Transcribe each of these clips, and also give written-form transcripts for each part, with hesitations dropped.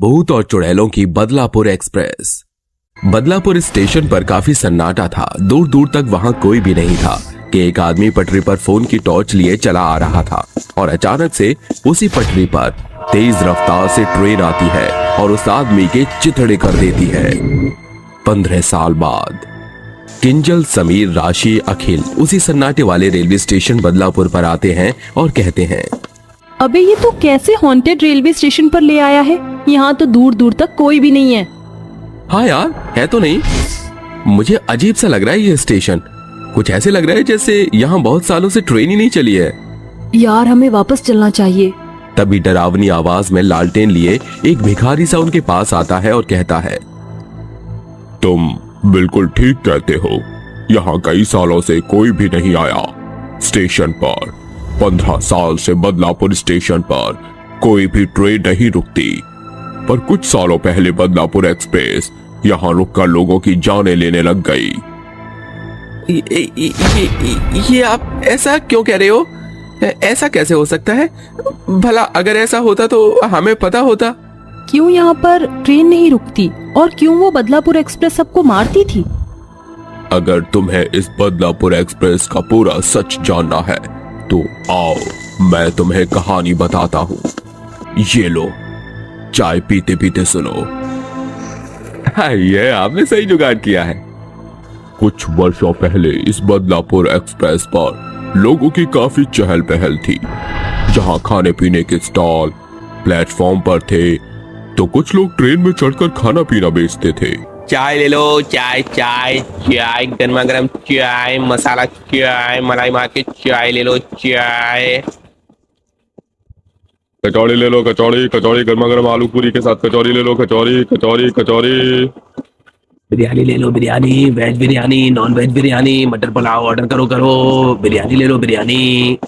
भूत और चुड़ैलों की बदलापुर एक्सप्रेस। बदलापुर स्टेशन पर काफी सन्नाटा था। दूर दूर तक वहां कोई भी नहीं था कि एक आदमी पटरी पर फोन की टॉर्च लिए चला आ रहा था और अचानक से उसी पटरी पर तेज रफ्तार से ट्रेन आती है और उस आदमी के चिथड़े कर देती है। 15 साल बाद किंजल, समीर, राशि, अखिल उसी सन्नाटे वाले रेलवे स्टेशन बदलापुर पर आते हैं और कहते हैं, अबे ये तो कैसे हॉन्टेड रेलवे स्टेशन पर ले आया है? यहाँ तो दूर दूर तक कोई भी नहीं है। हाँ यार, है तो नहीं। मुझे अजीब सा लग रहा है ये स्टेशन। कुछ ऐसे लग रहा है जैसे यहाँ बहुत सालों से ट्रेन ही नहीं चली है। यार हमें वापस चलना चाहिए। तभी डरावनी आवाज में लालटेन लिए एक भिखारी सा उनके पास आता है और कहता है, तुम बिल्कुल ठीक कहते हो। यहाँ कई सालों से कोई भी नहीं आया। स्टेशन पर 15 साल से बदलापुर स्टेशन पर कोई भी ट्रेन नहीं रुकती, पर कुछ सालों पहले बदलापुर एक्सप्रेस यहाँ रुककर लोगों की जानें लेने लग गई। ये आप ऐसा क्यों कह रहे हो? ऐसा कैसे हो सकता है? भला अगर ऐसा होता तो हमें पता होता। क्यों यहाँ पर ट्रेन नहीं रुकती और क्यों वो बदलापुर एक्सप्रेस सबको मारती थी? अगर तुम्हें इस बदलापुर एक्सप्रेस का पूरा सच जानना है तो आओ मैं तुम्हें कहानी बताता हूँ। ये लो, चाय पीते पीते सुनो। हाँ, ये आपने सही जुगाड़ किया है। कुछ वर्षों पहले इस बदलापुर एक्सप्रेस पर लोगों की काफी चहल पहल थी। जहाँ खाने पीने के स्टॉल प्लेटफॉर्म पर थे तो कुछ लोग ट्रेन में चढ़कर खाना पीना बेचते थे। चाय ले लो, चाय चाय चाय, गर्मा गर्म चाय, मसाला चाय, मलाई मार के चाय ले लो, चाय। कचौड़ी ले लो, कचौड़ी कचौड़ी, गर्मा गर्म आलू पूरी के साथ कचौड़ी ले लो, कचौड़ी कचौड़ी कचौड़ी। बिरयानी ले लो, biryani, veg biryani, non veg biryani, मटर पुलाव ऑर्डर करो करो, बिरयानी ले लो, बिरयानी।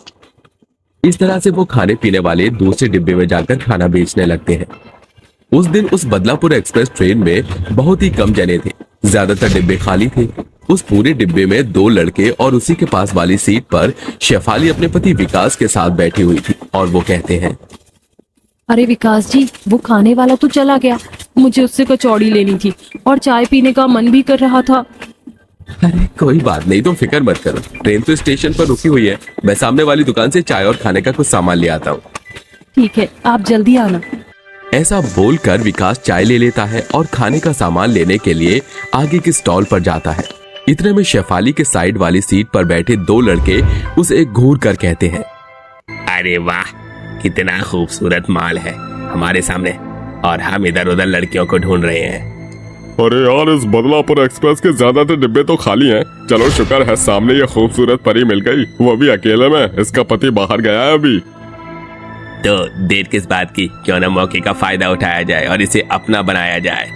इस तरह से वो खाने पीने वाले दूसरे डिब्बे में जाकर खाना बेचने लगते हैं। उस दिन उस बदलापुर एक्सप्रेस ट्रेन में बहुत ही कम जने थे। ज्यादातर डिब्बे खाली थे। उस पूरे डिब्बे में 2 लड़के और उसी के पास वाली सीट पर शेफाली अपने पति विकास के साथ बैठी हुई थी और वो कहते हैं, अरे विकास जी, वो खाने वाला तो चला गया। मुझे उससे कचौड़ी लेनी थी और चाय पीने का मन भी कर रहा था। अरे कोई बात नहीं, तुम फिक्र मत करो। ट्रेन तो स्टेशन पर रुकी हुई है। मैं सामने वाली दुकान से चाय और खाने का कुछ सामान ले आता हूँ। ठीक है, आप जल्दी आना। ऐसा बोलकर विकास चाय ले लेता है और खाने का सामान लेने के लिए आगे के स्टॉल पर जाता है। इतने में शेफाली के साइड वाली सीट पर बैठे 2 लड़के उसे घूर कर कहते हैं, अरे वाह, कितना खूबसूरत माल है हमारे सामने और हम इधर उधर लड़कियों को ढूंढ रहे हैं। अरे यार, इस बदलापुर एक्सप्रेस के ज्यादातर डिब्बे तो खाली हैं। चलो शुक्र है सामने ये खूबसूरत परी मिल गई, वो भी अकेले में। इसका पति बाहर गया है अभी। तो देर किस बात की, क्यों ना मौके का फायदा उठाया जाए और इसे अपना बनाया जाए।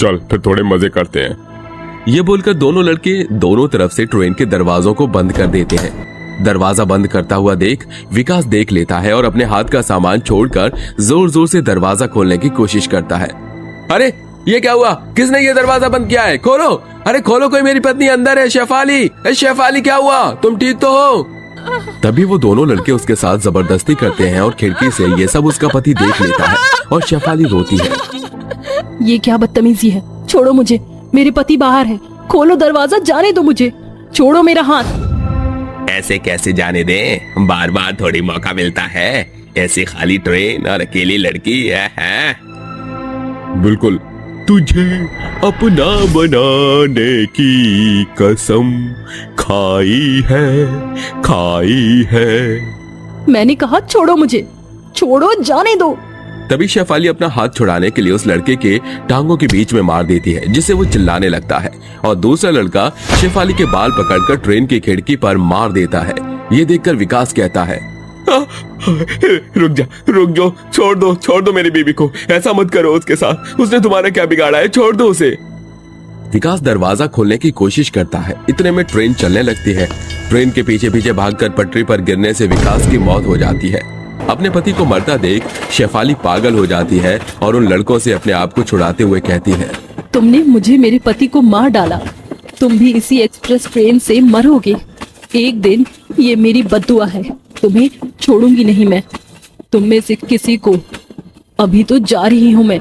चल फिर थोड़े मजे करते हैं। ये बोलकर दोनों लड़के दोनों तरफ से ट्रेन के दरवाजों को बंद कर देते हैं। दरवाजा बंद करता हुआ देख विकास देख लेता है और अपने हाथ का सामान छोड़कर जोर जोर से दरवाजा खोलने की कोशिश करता है। अरे ये क्या हुआ? किसने ये दरवाजा बंद किया है? खोलो, अरे खोलो, कोई मेरी पत्नी अंदर है। शेफाली, शेफाली क्या हुआ? तुम ठीक तो हो? तभी वो दोनों लड़के उसके साथ जबरदस्ती करते हैं और खिड़की से ये सब उसका पति देख लेता है और शेफाली रोती है। ये क्या बदतमीजी है? छोड़ो मुझे, मेरे पति बाहर है। खोलो दरवाजा, जाने दो मुझे। छोड़ो मेरा हाथ। ऐसे कैसे जाने दें? बार बार थोड़ी मौका मिलता है। ऐसी खाली ट्रेन और अकेली लड़की है। बिल्कुल, तुझे अपना बनाने की कसम खाई है। मैंने कहा छोड़ो मुझे, छोड़ो, जाने दो। तभी शेफाली अपना हाथ छुड़ाने के लिए उस लड़के के टांगों के बीच में मार देती है, जिससे वो चिल्लाने लगता है और दूसरा लड़का शेफाली के बाल पकड़कर ट्रेन की खिड़की पर मार देता है। ये देखकर विकास कहता है, रुक जाओ, छोड़ दो मेरी बीवी को। ऐसा मत करो उसके साथ। उसने तुम्हारा क्या बिगाड़ा है? छोड़ दो उसे। विकास दरवाजा खोलने की कोशिश करता है। इतने में ट्रेन चलने लगती है। ट्रेन के पीछे पीछे भागकर पटरी पर गिरने से विकास की मौत हो जाती है। अपने पति को मरता देख शेफाली पागल हो जाती है और उन लड़कों से अपने आप को छुड़ाते हुए कहती है, तुमने मुझे मेरे पति को मार डाला। तुम भी इसी एक्सप्रेस ट्रेन से मरोगे। एक दिन ये मेरी बद्दुआ है। तुम्हें छोड़ूंगी नहीं मैं। तुम में से किसी को। अभी तो जा रही हूँ मैं।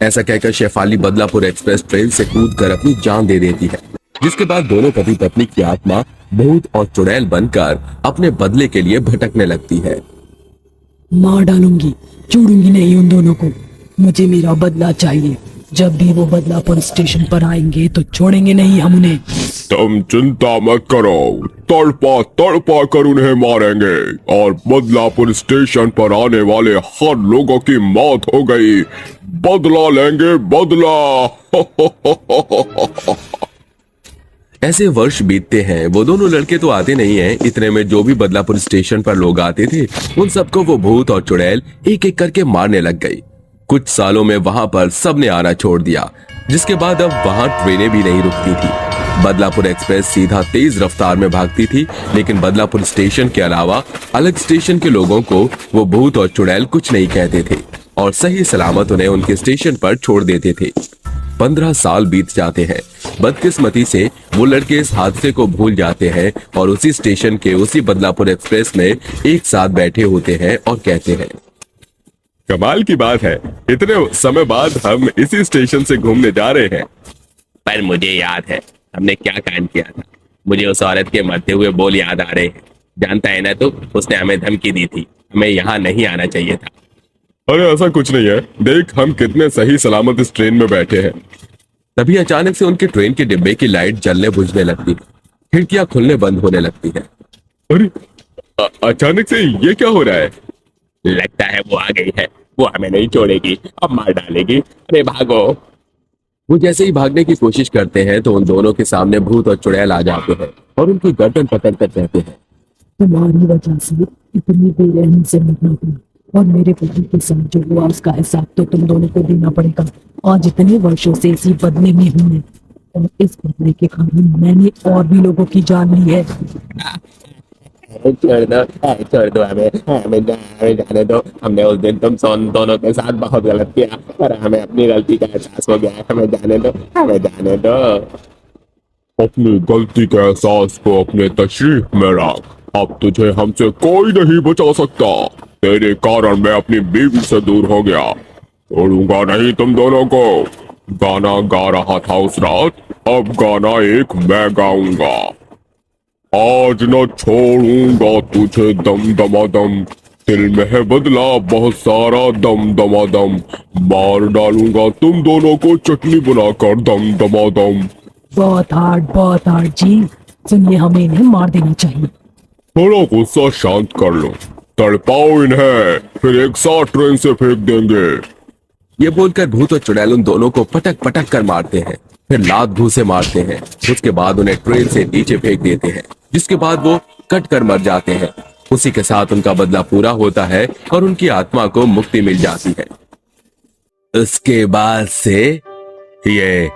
ऐसा कहकर शेफाली बदलापुर एक्सप्रेस ट्रेन से कूदकर अपनी जान दे देती है, जिसके बाद दोनों पति पत्नी की आत्मा भूत और चुड़ैल बनकर अपने बदले के लिए भटकने लगती है। मार डालूंगी, छोड़ूंगी नहीं उन दोनों को। मुझे मेरा बदला चाहिए। जब भी वो बदलापुर स्टेशन पर आएंगे तो छोड़ेंगे नहीं हम उन्हें। तुम चिंता मत करो, तड़पा तड़पा कर उन्हें मारेंगे और बदलापुर स्टेशन पर आने वाले हर लोगों की मौत हो गई। बदला लेंगे, बदला। ऐसे वर्ष बीतते हैं। वो दोनों लड़के तो आते नहीं हैं। इतने में जो भी बदलापुर स्टेशन पर लोग आते थे उन सबको वो भूत और चुड़ैल एक एक करके मारने लग गई। कुछ सालों में वहां पर सबने आना छोड़ दिया, जिसके बाद अब वहां ट्रेनें भी नहीं रुकती थी। बदलापुर एक्सप्रेस सीधा तेज रफ्तार में भागती थी, लेकिन बदलापुर स्टेशन के अलावा अलग स्टेशन के लोगों को वो भूत और चुड़ैल कुछ नहीं कहते थे और सही सलामत उन्हें उनके स्टेशन पर छोड़ देते थे। 15 साल बीत जाते हैं। बदकिस्मती से वो लड़के इस हादसे को भूल जाते हैं और उसी स्टेशन के उसी बदलापुर एक्सप्रेस में एक साथ बैठे होते हैं और कहते हैं, कमाल की बात है, इतने समय बाद हम इसी स्टेशन से घूमने जा रहे हैं। पर मुझे याद है हमने क्या कांड किया था। मुझे उस औरत के मरते हुए बोल याद आ रहे हैं। जानता है ना तू, उसने हमें धमकी दी थी, हमें यहाँ नहीं आना चाहिए था। अरे ऐसा कुछ नहीं है, देख हम कितने सही सलामत इस ट्रेन में बैठे हैं। तभी अचानक से उनके ट्रेन के डिब्बे की लाइट जलने बुझने लगती है, खिड़कियां खुलने बंद होने लगती है। अरे अचानक से ये क्या हो रहा है? लगता है वो आ गई है, वो हमें नहीं छोड़ेगी, अब मार डालेगी। अरे भागो। वो जैसे ही भागने की कोशिश करते हैं तो उन दोनों के सामने भूत और चुड़ैल आ जाते हैं और उनकी गर्दन पकड़कर कहते हैं, तुम्हारी वजह से इतनी बेरहमी से निकलती और मेरे पति के साथ जो हुआ उसका हिसाब तो तुम दोनों को देना पड़ेगा। आज इतने वर्षों से इसी बदले में हूँ मैं, और इस बदले के कारण मैंने और भी लोगों की जान ली है। छोड़ दो हमें जाने दो। हमने उस दिन तुम दोनों के साथ बहुत गलत किया, पर हमें अपनी गलती का एहसास हो गया है। हमें जाने दो, हमें जाने दो। अपनी गलती के एहसास को अपने तशरीफ में रख। अब तुझे हमसे कोई नहीं बचा सकता। तेरे कारण मैं अपनी बीवी से दूर हो गया। छोड़ूंगा नहीं तुम दोनों को। गाना गा रहा था उस रात, अब गाना एक मैं गाऊंगा। आज न छोड़ूंगा तुझे दम दमादम, दिल में है बदला बहुत सारा दम दमादम। मार डालूंगा तुम दोनों को चटनी बनाकर दम दमादम। बहुत हार्ड जी। सुनिए, हमें इन्हें मार देना चाहिए। थोड़ा गुस्सा शांत कर लो, तड़पाओ इन्हें, फिर एक साथ ट्रेन से फेंक देंगे। ये बोलकर भूत और चुड़ैल उन दोनों को पटक पटक कर मारते हैं, फिर लात घूंसे मारते हैं। उसके बाद उन्हें ट्रेन से नीचे फेंक देते हैं, जिसके बाद वो कट कर मर जाते हैं। उसी के साथ उनका बदला पूरा होता है और उनकी आत्मा को मुक्ति मिल जाती है। उसके बाद से ये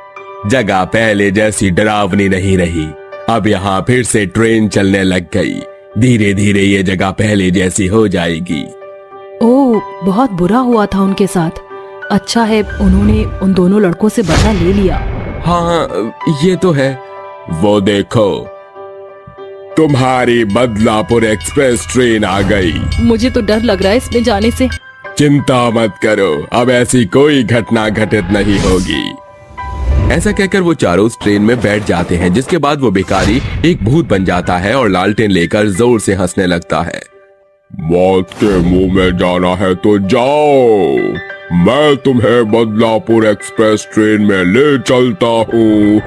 जगह पहले जैसी डरावनी नहीं रही। अब यहाँ फिर से ट्रेन चलने लग गई। धीरे धीरे ये जगह पहले जैसी हो जाएगी। ओह, बहुत बुरा हुआ था उनके साथ। अच्छा है उन्होंने उन दोनों लड़कों से बदला ले लिया। हाँ, ये तो है। वो देखो, तुम्हारी बदलापुर एक्सप्रेस ट्रेन आ गई। मुझे तो डर लग रहा है इसमें जाने से। चिंता मत करो, अब ऐसी कोई घटना घटित नहीं होगी। ऐसा कहकर वो चारों उस ट्रेन में बैठ जाते हैं, जिसके बाद वो भिखारी एक भूत बन जाता है और लालटेन लेकर जोर से हंसने लगता है। मौत के मुंह में जाना है तो जाओ, मैं तुम्हें बदलापुर एक्सप्रेस ट्रेन में ले चलता हूँ।